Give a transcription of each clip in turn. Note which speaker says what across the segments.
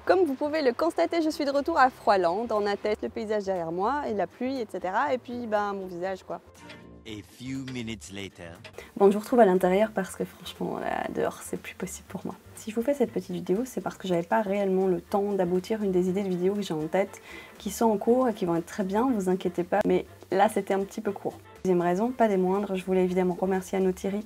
Speaker 1: Comme vous pouvez le constater, je suis de retour à Froidland, en atteste le paysage derrière moi, et la pluie, etc. Et puis mon visage quoi.
Speaker 2: A few minutes later.
Speaker 1: Bon, je vous retrouve à l'intérieur parce que franchement, là, dehors, c'est plus possible pour moi. Si je vous fais cette petite vidéo, c'est parce que j'avais pas réellement le temps d'aboutir une des idées de vidéos que j'ai en tête, qui sont en cours et qui vont être très bien, vous inquiétez pas, mais là, c'était un petit peu court. Deuxième raison, pas des moindres, je voulais évidemment remercier Arnaud Thierry.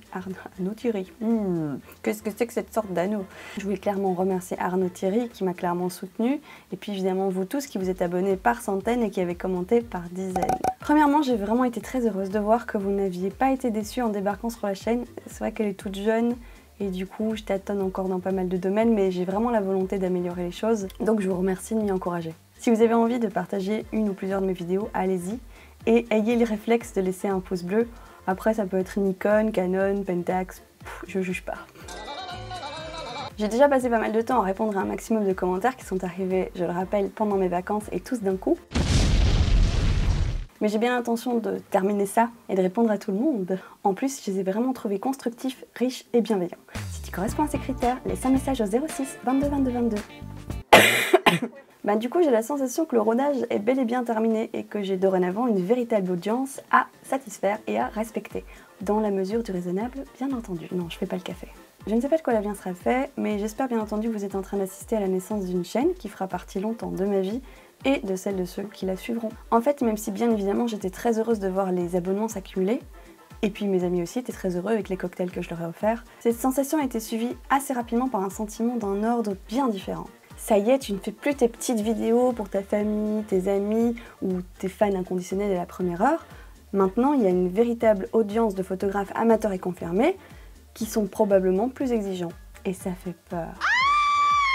Speaker 1: Qu'est-ce que c'est que cette sorte d'anneau? Je voulais clairement remercier Arnaud Thierry qui m'a clairement soutenu, et puis évidemment vous tous qui vous êtes abonnés par centaines et qui avez commenté par dizaines. Premièrement, j'ai vraiment été très heureuse de voir que vous n'aviez pas été déçus en débarquant sur la chaîne. C'est vrai qu'elle est toute jeune et du coup je tâtonne encore dans pas mal de domaines, mais j'ai vraiment la volonté d'améliorer les choses, donc je vous remercie de m'y encourager. Si vous avez envie de partager une ou plusieurs de mes vidéos, allez-y. Et ayez le réflexe de laisser un pouce bleu. Après ça peut être Nikon, Canon, Pentax, je juge pas. J'ai déjà passé pas mal de temps à répondre à un maximum de commentaires qui sont arrivés, je le rappelle, pendant mes vacances et tous d'un coup. Mais j'ai bien l'intention de terminer ça et de répondre à tout le monde. En plus, je les ai vraiment trouvés constructifs, riches et bienveillants. Si tu corresponds à ces critères, laisse un message au 06 22 22 22. Du coup, j'ai la sensation que le rodage est bel et bien terminé et que j'ai dorénavant une véritable audience à satisfaire et à respecter. Dans la mesure du raisonnable, bien entendu. Non, je fais pas le café. Je ne sais pas de quoi l'avenir sera fait, mais j'espère bien entendu que vous êtes en train d'assister à la naissance d'une chaîne qui fera partie longtemps de ma vie et de celle de ceux qui la suivront. En fait, même si bien évidemment j'étais très heureuse de voir les abonnements s'accumuler, et puis mes amis aussi étaient très heureux avec les cocktails que je leur ai offerts, cette sensation a été suivie assez rapidement par un sentiment d'un ordre bien différent. Ça y est, tu ne fais plus tes petites vidéos pour ta famille, tes amis ou tes fans inconditionnels à la première heure. Maintenant, il y a une véritable audience de photographes amateurs et confirmés qui sont probablement plus exigeants. Et ça fait peur.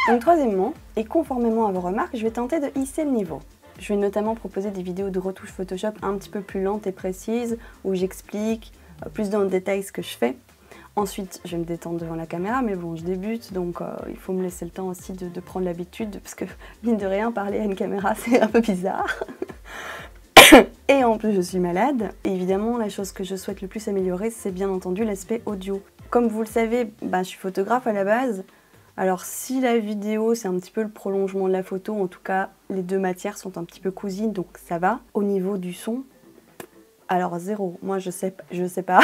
Speaker 1: Donc troisièmement, et conformément à vos remarques, je vais tenter de hisser le niveau. Je vais notamment proposer des vidéos de retouche Photoshop un petit peu plus lentes et précises, où j'explique plus dans le détail ce que je fais. Ensuite, je vais me détendre devant la caméra, mais bon, je débute, donc il faut me laisser le temps aussi de prendre l'habitude, parce que, mine de rien, parler à une caméra, c'est un peu bizarre. Et en plus, je suis malade. Et évidemment, la chose que je souhaite le plus améliorer, c'est bien entendu l'aspect audio. Comme vous le savez, je suis photographe à la base. Alors si la vidéo, c'est un petit peu le prolongement de la photo, en tout cas, les deux matières sont un petit peu cousines, donc ça va. Au niveau du son, alors zéro. Moi, je sais pas.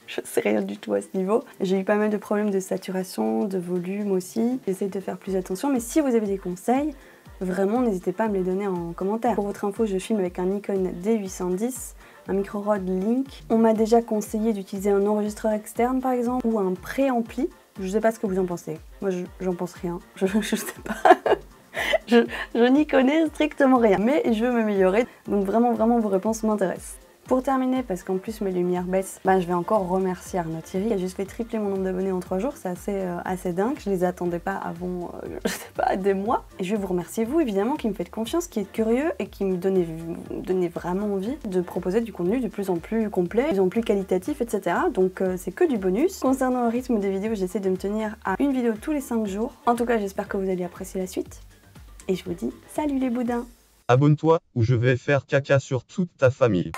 Speaker 1: Je sais rien du tout à ce niveau. J'ai eu pas mal de problèmes de saturation, de volume aussi. J'essaie de faire plus attention, mais si vous avez des conseils, vraiment n'hésitez pas à me les donner en commentaire. Pour votre info, je filme avec un Nikon D810, un micro Rode Link. On m'a déjà conseillé d'utiliser un enregistreur externe par exemple, ou un préampli. Je sais pas ce que vous en pensez. Moi, j'en pense rien. Je sais pas. je n'y connais strictement rien. Mais je veux m'améliorer. Donc vraiment, vos réponses m'intéressent. Pour terminer, parce qu'en plus mes lumières baissent, je vais encore remercier Arnaud Thierry qui a juste fait tripler mon nombre d'abonnés en 3 jours, c'est assez dingue, je les attendais pas avant, je sais pas, des mois. Et je vais vous remercier vous évidemment qui me faites confiance, qui êtes curieux et qui me donnez vraiment envie de proposer du contenu de plus en plus complet, de plus en plus qualitatif, etc. Donc c'est que du bonus. Concernant le rythme des vidéos, j'essaie de me tenir à une vidéo tous les 5 jours. En tout cas, j'espère que vous allez apprécier la suite. Et je vous dis salut les boudins!
Speaker 3: Abonne-toi ou je vais faire caca sur toute ta famille.